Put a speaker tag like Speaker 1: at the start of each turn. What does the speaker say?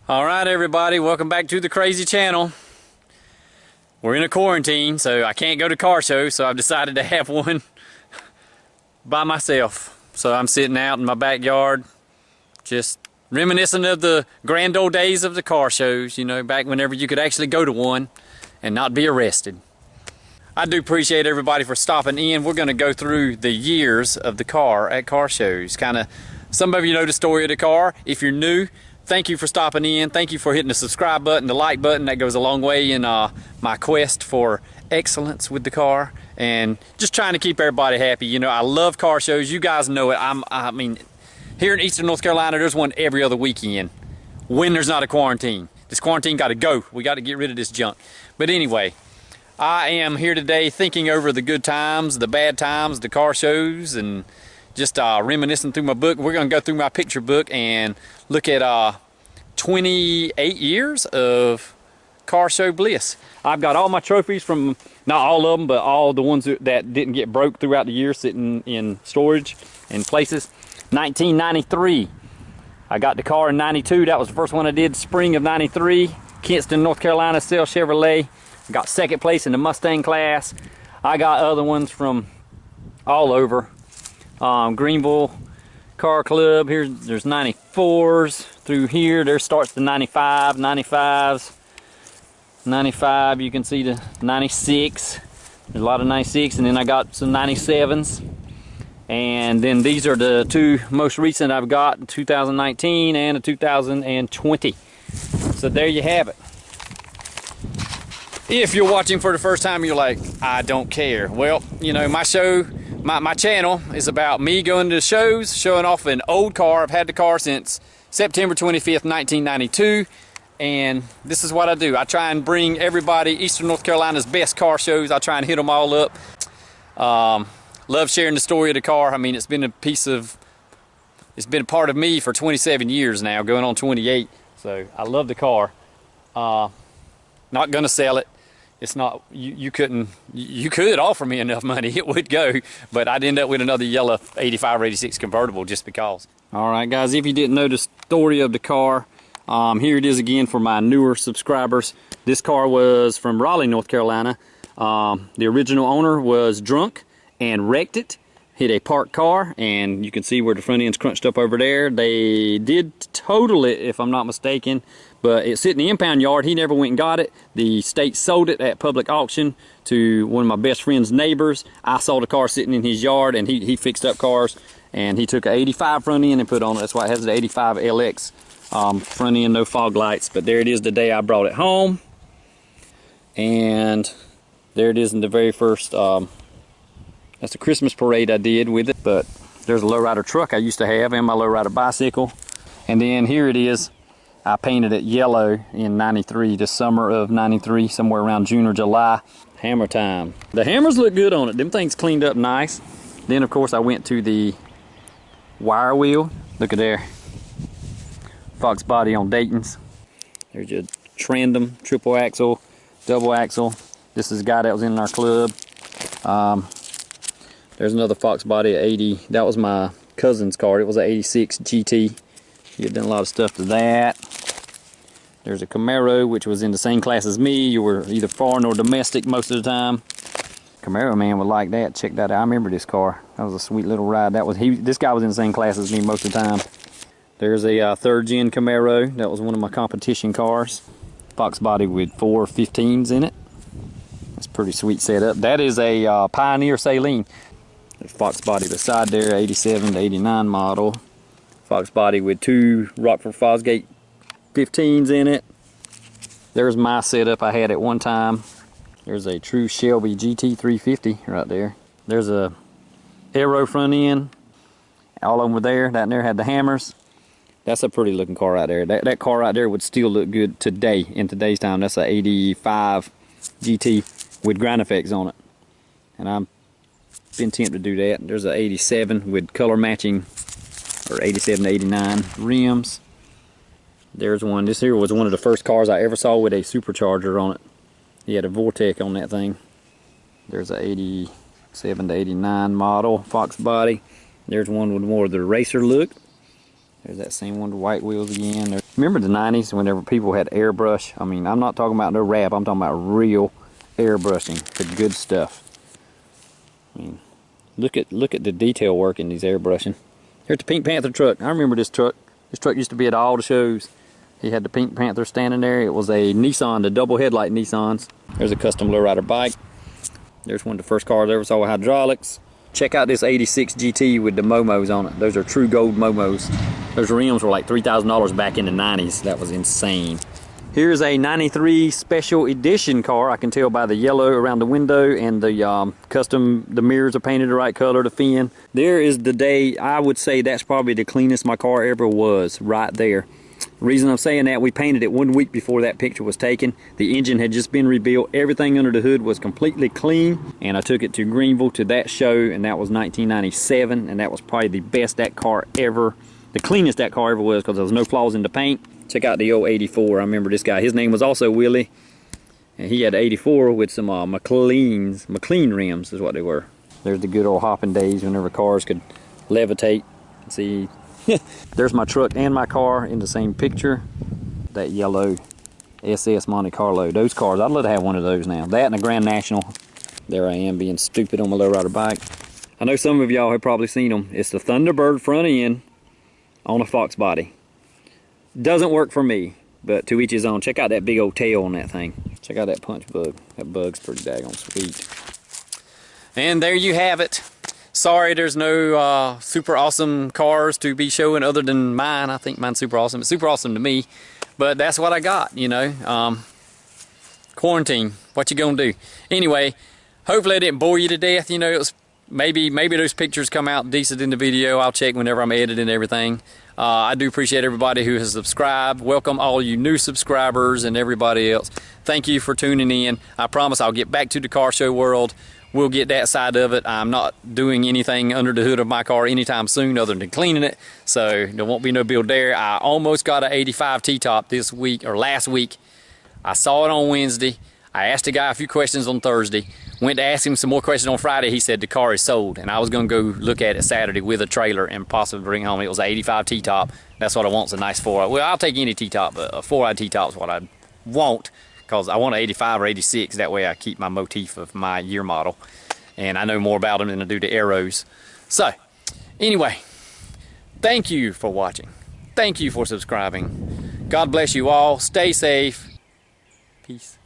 Speaker 1: Alright everybody, welcome back to the crazy channel. We're in a quarantine, so I can't go to car shows, so I've decided to have one by myself. So I'm sitting out in my backyard, just reminiscing of the grand old days of the car shows, you know, back whenever you could actually go to one and not be arrested. I do appreciate everybody for stopping in. We're going to go through the years of the car at car shows. Some of you know the story of the car. If you're new, thank you for stopping in. Thank you for hitting the subscribe button, the like button. That goes a long way in my quest for excellence with the car and just trying to keep everybody happy. You know, I love car shows. You guys know it. I mean, here in Eastern North Carolina, there's one every other weekend when there's not a quarantine. This quarantine got to go. We got to get rid of this junk. But anyway, I am here today thinking over the good times, the bad times, the car shows, and just reminiscing through my book. We're going to go through my picture book and look at 28 years of car show bliss. I've got all my trophies from, not all of them, but all the ones that didn't get broke throughout the year sitting in storage and places. 1993, I got the car in 92. That was the first one I did, spring of 93. Kinston, North Carolina, Sale Chevrolet. I got second place in the Mustang class. I got other ones from all over. Greenville Car Club, there's 94s through here. There starts the 95, 95s. 95, you can see the 96. There's a lot of 96, and then I got some 97s. And then these are the two most recent I've got, 2019 and a 2020. So there you have it. If you're watching for the first time, you're like, I don't care. Well, you know, my channel is about me going to shows, showing off an old car. I've had the car since September 25th, 1992. And this is what I do. I try and bring everybody Eastern North Carolina's best car shows. I try and hit them all up. Love sharing the story of the car. I mean, it's been a part of me for 27 years now, going on 28. So I love the car. Not gonna sell it. It's not, you could offer me enough money, it would go, but I'd end up with another yellow 85 or 86 convertible just because. All right, guys, if you didn't know the story of the car, here it is again for my newer subscribers. This car was from Raleigh, North Carolina. The original owner was drunk and wrecked it, hit a parked car, and you can see where the front end's crunched up over there. They did total it, if I'm not mistaken, but it's sitting in the impound yard. He never went and got it. The state sold it at public auction to one of my best friend's neighbors. I saw the car sitting in his yard, and he fixed up cars, and he took an 85 front end and put on it. That's why it has the 85 LX front end, no fog lights. But there it is the day I brought it home, and there it is in the very first, that's the Christmas parade I did with it. But there's a lowrider truck I used to have and my lowrider bicycle. And then here it is. I painted it yellow in 93, the summer of 93, somewhere around June or July. Hammer time. The hammers look good on it. Them things cleaned up nice. Then, of course, I went to the wire wheel. Look at there. Foxbody on Dayton's. There's your Trandom, triple axle, double axle. This is a guy that was in our club. There's another Foxbody at 80. That was my cousin's car. It was an 86 GT. He had done a lot of stuff to that. There's a Camaro, which was in the same class as me. You were either foreign or domestic most of the time. Camaro man would like that. Check that out. I remember this car. That was a sweet little ride. This guy was in the same class as me most of the time. There's a third gen Camaro. That was one of my competition cars. Foxbody with 4 15s in it. That's a pretty sweet setup. That is a Pioneer Saline. There's Foxbody beside there, 87 to 89 model. Foxbody with 2 Rockford Fosgate 15s in it. There's my setup I had at one time. There's a true Shelby GT 350 right there. There's a Aero front end all over there. That there had the hammers. That's a pretty looking car right there. That car right there would still look good today, in today's time. That's a 85 GT with ground effects on it. And I've been tempted to do that. There's a 87 with color matching, or 87 to 89 rims. There's one. This here was one of the first cars I ever saw with a supercharger on it. He had a Vortec on that thing. There's a 87 to 89 model Foxbody. There's one with more of the racer look. There's that same one, the white wheels again. Remember the 90s whenever people had airbrush? I mean, I'm not talking about no rap, I'm talking about real airbrushing, the good stuff. I mean, look at the detail work in these airbrushing. Here's the Pink Panther truck. I remember this truck. This truck used to be at all the shows. He had the Pink Panther standing there. It was a Nissan, the double headlight Nissans. There's a custom lowrider bike. There's one of the first cars I ever saw with hydraulics. Check out this 86 GT with the Momos on it. Those are true gold Momos. Those rims were like $3,000 back in the 90s. That was insane. Here's a 93 special edition car. I can tell by the yellow around the window and the the mirrors are painted the right color, the fin. There is the day, I would say that's probably the cleanest my car ever was, right there. The reason I'm saying that, we painted it 1 week before that picture was taken. The engine had just been rebuilt. Everything under the hood was completely clean. And I took it to Greenville to that show, and that was 1997. And that was probably the best that car ever, the cleanest that car ever was, because there was no flaws in the paint. Check out the old 84. I remember this guy. His name was also Willie. And he had 84 with some McLean rims is what they were. There's the good old hopping days whenever cars could levitate. See, there's my truck and my car in the same picture. That yellow SS Monte Carlo. Those cars, I'd love to have one of those now. That and a Grand National. There I am being stupid on my lowrider bike. I know some of y'all have probably seen them. It's the Thunderbird front end on a Foxbody. Doesn't work for me, but to each his own. Check out that big old tail on that thing. Check out that punch bug. That bug's pretty daggone sweet. And there you have it. Sorry there's no super awesome cars to be showing other than mine. I think mine's super awesome. It's super awesome to me, but that's what I got, you know. Quarantine, what you gonna do? Anyway, hopefully I didn't bore you to death. You know, it was maybe those pictures come out decent in the video. I'll check whenever I'm editing everything. I do appreciate everybody who has subscribed. Welcome all you new subscribers and everybody else. Thank you for tuning in. I promise I'll get back to the car show world. We'll get that side of it. I'm not doing anything under the hood of my car anytime soon other than cleaning it, so there won't be no build there. I almost got an 85 T-top this week, or last week. I saw it on Wednesday. I asked the guy a few questions on Thursday. Went to ask him some more questions on Friday. He said the car is sold, and I was going to go look at it Saturday with a trailer and possibly bring home. It was an 85 T-top. That's what I want, is a nice 4. Well, I'll take any T-top, but a 4i T-top is what I want, because I want an 85 or 86. That way I keep my motif of my year model, and I know more about them than I do the arrows. So, anyway, thank you for watching. Thank you for subscribing. God bless you all. Stay safe. Peace.